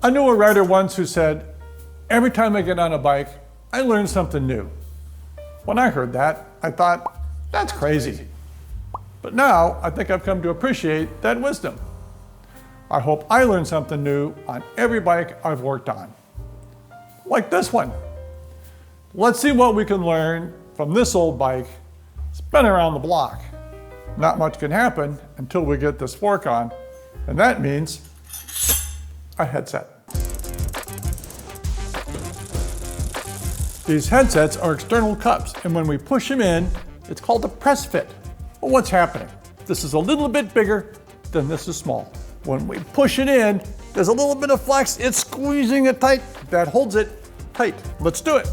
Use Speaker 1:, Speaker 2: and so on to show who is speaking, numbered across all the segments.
Speaker 1: I knew a writer once who said, every time I get on a bike, I learn something new. When I heard that, I thought, that's crazy. But now, I think I've come to appreciate that wisdom. I hope I learn something new on every bike I've worked on. Like this one. Let's see what we can learn from this old bike. It's been around the block. Not much can happen until we get this fork on, and that means a headset. These headsets are external cups, and when we push them in, it's called a press fit. Well, what's happening? This is a little bit bigger than this is small. When we push it in, there's a little bit of flex. It's squeezing it tight. That holds it tight. Let's do it.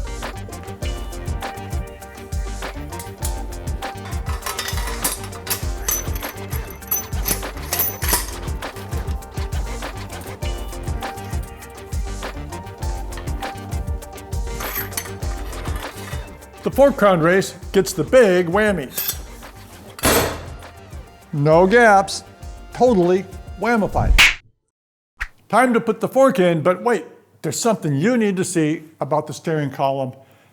Speaker 1: The fork crown race gets the big whammies. No gaps, totally whamified. Time to put the fork in, but wait, there's something you need to see about the steering column,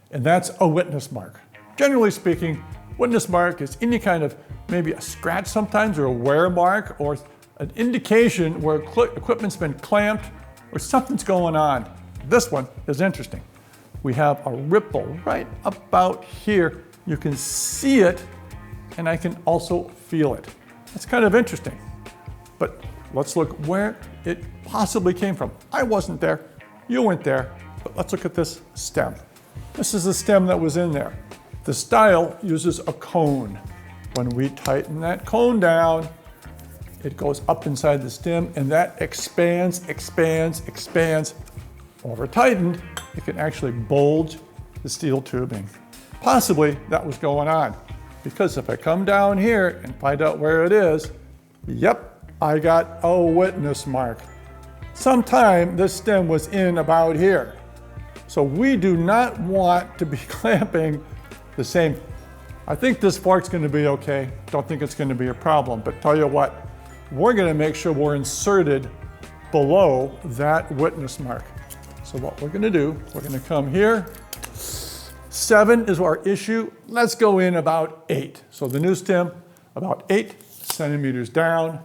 Speaker 1: and that's a witness mark. Generally speaking, witness mark is any kind of maybe a scratch sometimes, or a wear mark, or an indication where equipment's been clamped or something's going on. This one is interesting. We have a ripple right about here. You can see it, and I can also feel it. It's kind of interesting. But let's look where it possibly came from. I wasn't there, you weren't there, but let's look at this stem. This is the stem that was in there. The style uses a cone. When we tighten that cone down, it goes up inside the stem, and that expands, expands, expands. Over tightened, it can actually bulge the steel tubing. Possibly that was going on, because if I come down here and find out where it is, yep, I got a witness mark. Sometime this stem was in about here. So we do not want to be clamping the same. I think this fork's gonna be okay. Don't think it's gonna be a problem, but tell you what, we're gonna make sure we're inserted below that witness mark. So what we're gonna do, we're gonna come here. 7 is our issue. Let's go in about 8. So the new stem, about 8 centimeters down.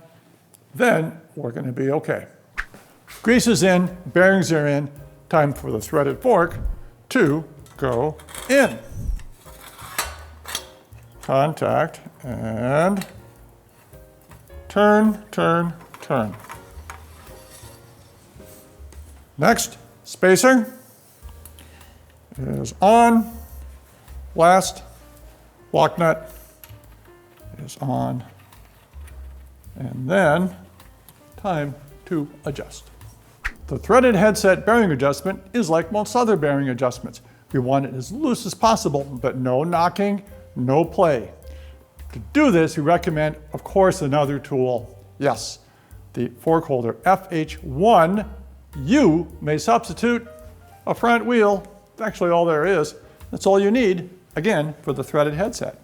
Speaker 1: Then we're gonna be okay. Grease is in, bearings are in. Time for the threaded fork to go in. Contact and turn, turn, turn. Next. Spacer is on. Last lock nut is on. And then time to adjust. The threaded headset bearing adjustment is like most other bearing adjustments. We want it as loose as possible, but no knocking, no play. To do this, we recommend, of course, another tool. Yes, the fork holder FH1. You may substitute a front wheel. That's actually all there is. That's all you need, again, for the threaded headset.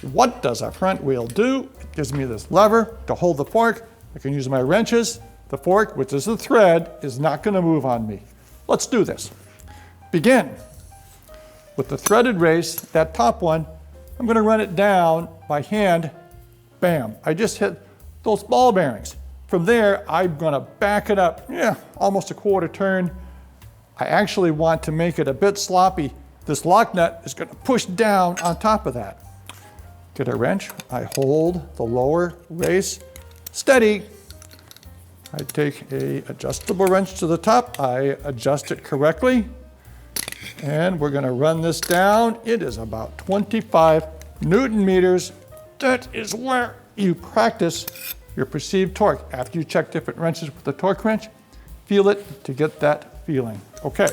Speaker 1: What does a front wheel do? It gives me this lever to hold the fork. I can use my wrenches. The fork, which is the thread, is not going to move on me. Let's do this. Begin with the threaded race, that top one. I'm going to run it down by hand. Bam. I just hit those ball bearings. From there, I'm gonna back it up, almost a quarter turn. I actually want to make it a bit sloppy. This lock nut is gonna push down on top of that. Get a wrench, I hold the lower race steady. I take a adjustable wrench to the top, I adjust it correctly, and we're gonna run this down. It is about 25 Newton meters. That is where you practice your perceived torque. After you check different wrenches with the torque wrench, feel it to get that feeling. Okay,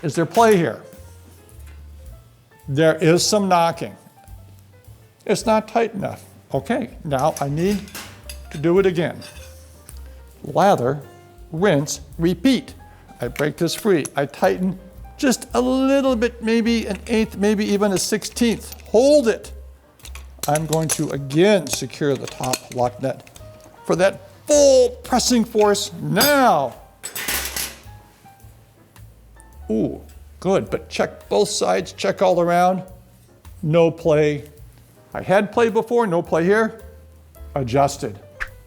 Speaker 1: is there play here? There is some knocking. It's not tight enough. Okay, now I need to do it again. Lather, rinse, repeat. I break this free. I tighten just a little bit, maybe an 1/8, maybe even a 1/16. Hold it. I'm going to again secure the top lock nut for that full pressing force. Now, Ooh, good, but check both sides, check all around. No play. I had play before, no play here. Adjusted.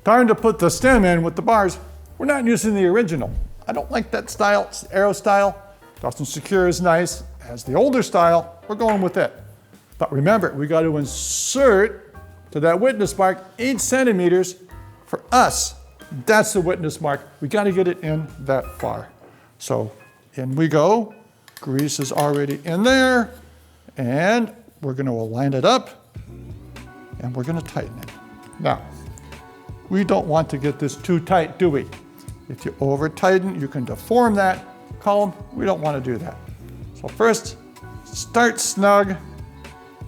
Speaker 1: Time to put the stem in with the bars. We're not using the original. I don't like that style, arrow style. Doesn't secure as nice as the older style. We're going with it. But remember, we got to insert to that witness mark 8 centimeters for us. That's the witness mark. We got to get it in that far. So in we go. Grease is already in there. And we're going to align it up. And we're going to tighten it. Now, we don't want to get this too tight, do we? If you over tighten, you can deform that column. We don't want to do that. So first, start snug,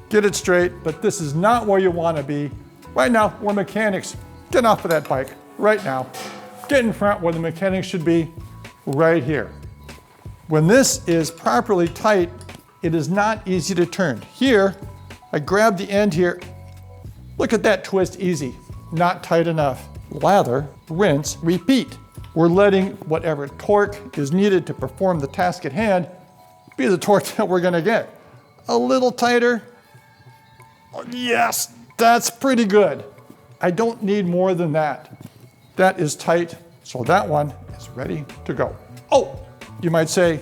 Speaker 1: get it straight, but this is not where you want to be. Right now, we're mechanics. Get off of that bike right now. Get in front where the mechanics should be, right here. When this is properly tight, it is not easy to turn. Here, I grab the end here. Look at that twist, easy. Not tight enough. Lather, rinse, repeat. We're letting whatever torque is needed to perform the task at hand be the torque that we're gonna get. A little tighter. Yes, that's pretty good. I don't need more than that. That is tight, so that one is ready to go. Oh, you might say,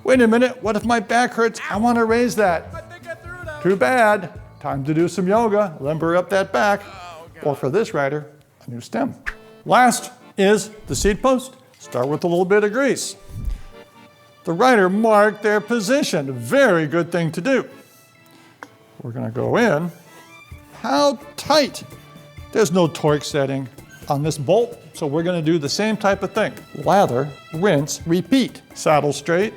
Speaker 1: wait a minute, what if my back hurts? I wanna raise that.
Speaker 2: I think I threw it out.
Speaker 1: Too bad. Time to do some yoga, limber up that back. Or for this rider, a new stem. Last is the seat post. Start with a little bit of grease. The rider marked their position. Very good thing to do. We're gonna go in. How tight? There's no torque setting on this bolt, so we're gonna do the same type of thing. Lather, rinse, repeat. Saddle straight,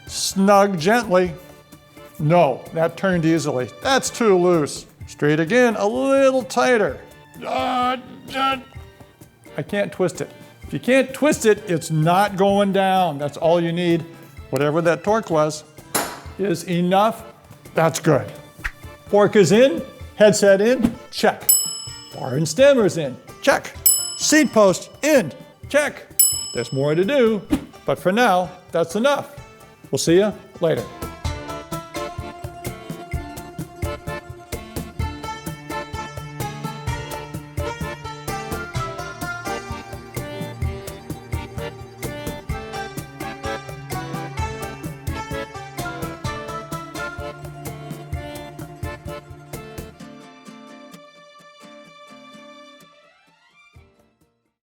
Speaker 1: snug gently. No, that turned easily. That's too loose. Straight again, a little tighter. I can't twist it. If you can't twist it, it's not going down. That's all you need. Whatever that torque was is enough. That's good. Fork is in, headset in, check. Bar and stemmer's in, check. Seat post in, check. There's more to do, but for now, that's enough. We'll see you later.